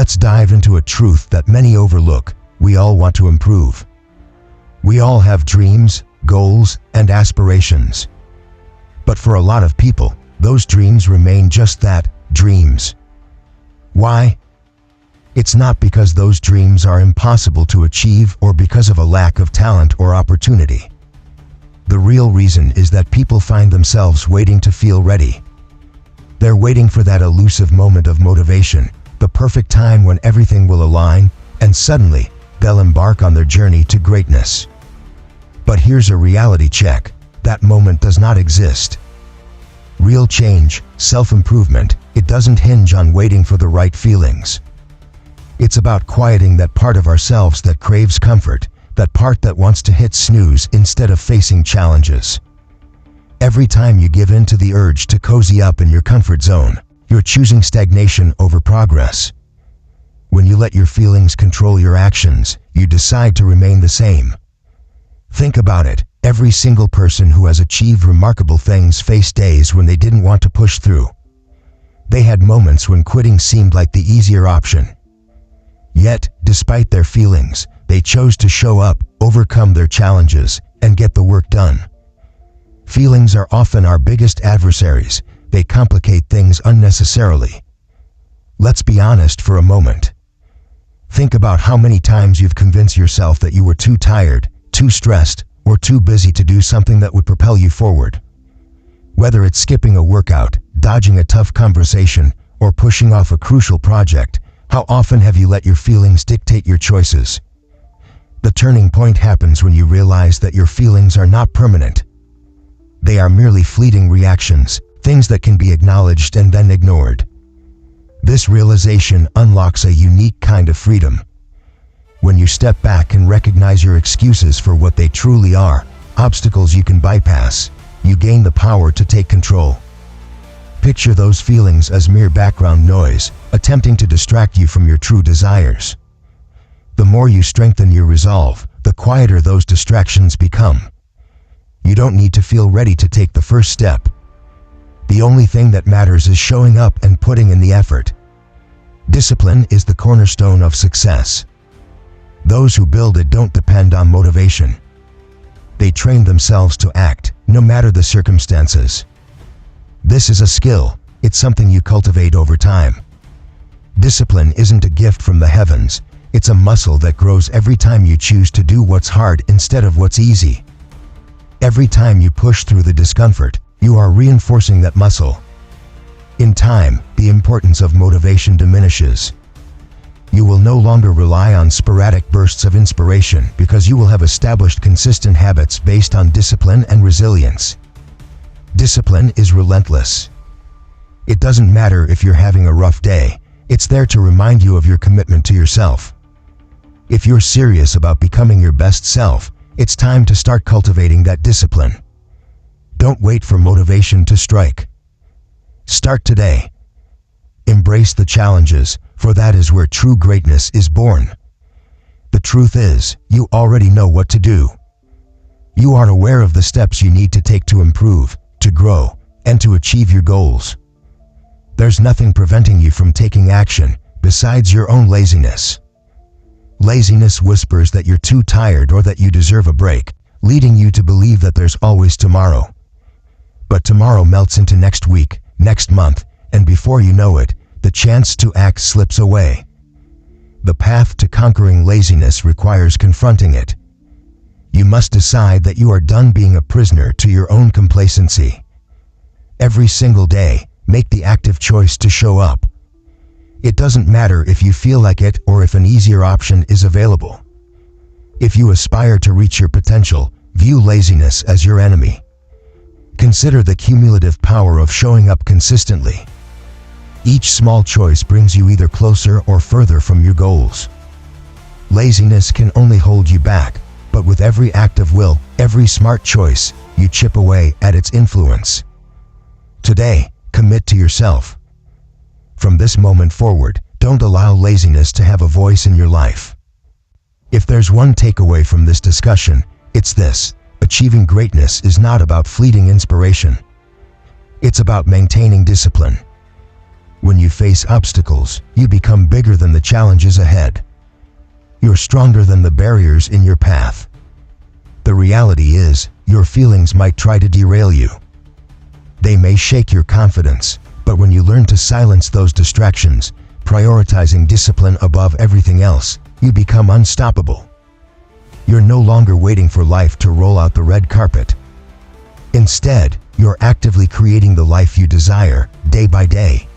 let's dive into a truth that many overlook. We all want to improve. We all have dreams, goals, and aspirations. But for a lot of people, those dreams remain just that, dreams. Why? It's not because those dreams are impossible to achieve or because of a lack of talent or opportunity. The real reason is that people find themselves waiting to feel ready. They're waiting for that elusive moment of motivation, the perfect time when everything will align, and suddenly, they'll embark on their journey to greatness. But here's a reality check. That moment does not exist. Real change, self-improvement, it doesn't hinge on waiting for the right feelings. It's about quieting that part of ourselves that craves comfort, that part that wants to hit snooze instead of facing challenges. Every time you give in to the urge to cozy up in your comfort zone, you're choosing stagnation over progress. When you let your feelings control your actions, you decide to remain the same. Think about it. Every single person who has achieved remarkable things faced days when they didn't want to push through. They had moments when quitting seemed like the easier option. Yet, despite their feelings, they chose to show up, overcome their challenges, and get the work done. Feelings are often our biggest adversaries. They complicate things unnecessarily. Let's be honest for a moment. Think about how many times you've convinced yourself that you were too tired, too stressed, or too busy to do something that would propel you forward. Whether it's skipping a workout, dodging a tough conversation, or pushing off a crucial project, how often have you let your feelings dictate your choices? The turning point happens when you realize that your feelings are not permanent. They are merely fleeting reactions, things that can be acknowledged and then ignored. This realization unlocks a unique kind of freedom. When you step back and recognize your excuses for what they truly are, obstacles you can bypass, you gain the power to take control. Picture those feelings as mere background noise, attempting to distract you from your true desires. The more you strengthen your resolve, the quieter those distractions become. You don't need to feel ready to take the first step. The only thing that matters is showing up and putting in the effort. Discipline is the cornerstone of success. Those who build it don't depend on motivation. They train themselves to act, no matter the circumstances. This is a skill. It's something you cultivate over time. Discipline isn't a gift from the heavens. It's a muscle that grows every time you choose to do what's hard instead of what's easy. Every time you push through the discomfort, you are reinforcing that muscle. In time, the importance of motivation diminishes. You will no longer rely on sporadic bursts of inspiration because you will have established consistent habits based on discipline and resilience. Discipline is relentless. It doesn't matter if you're having a rough day. It's there to remind you of your commitment to yourself. If you're serious about becoming your best self, it's time to start cultivating that discipline. Don't wait for motivation to strike. Start today. Embrace the challenges, for that is where true greatness is born. The truth is, you already know what to do. You are aware of the steps you need to take to improve, to grow, and to achieve your goals. There's nothing preventing you from taking action, besides your own laziness. Laziness whispers that you're too tired or that you deserve a break, leading you to believe that there's always tomorrow. But tomorrow melts into next week, next month, and before you know it, the chance to act slips away. The path to conquering laziness requires confronting it. You must decide that you are done being a prisoner to your own complacency. Every single day, make the active choice to show up. It doesn't matter if you feel like it or if an easier option is available. If you aspire to reach your potential, view laziness as your enemy. Consider the cumulative power of showing up consistently. Each small choice brings you either closer or further from your goals. Laziness can only hold you back, but with every act of will, every smart choice, you chip away at its influence. Today, commit to yourself. From this moment forward, don't allow laziness to have a voice in your life. If there's one takeaway from this discussion, it's this: achieving greatness is not about fleeting inspiration. It's about maintaining discipline. When you face obstacles, you become bigger than the challenges ahead. You're stronger than the barriers in your path. The reality is, your feelings might try to derail you. They may shake your confidence, but when you learn to silence those distractions, prioritizing discipline above everything else, you become unstoppable. You're no longer waiting for life to roll out the red carpet. Instead, you're actively creating the life you desire, day by day.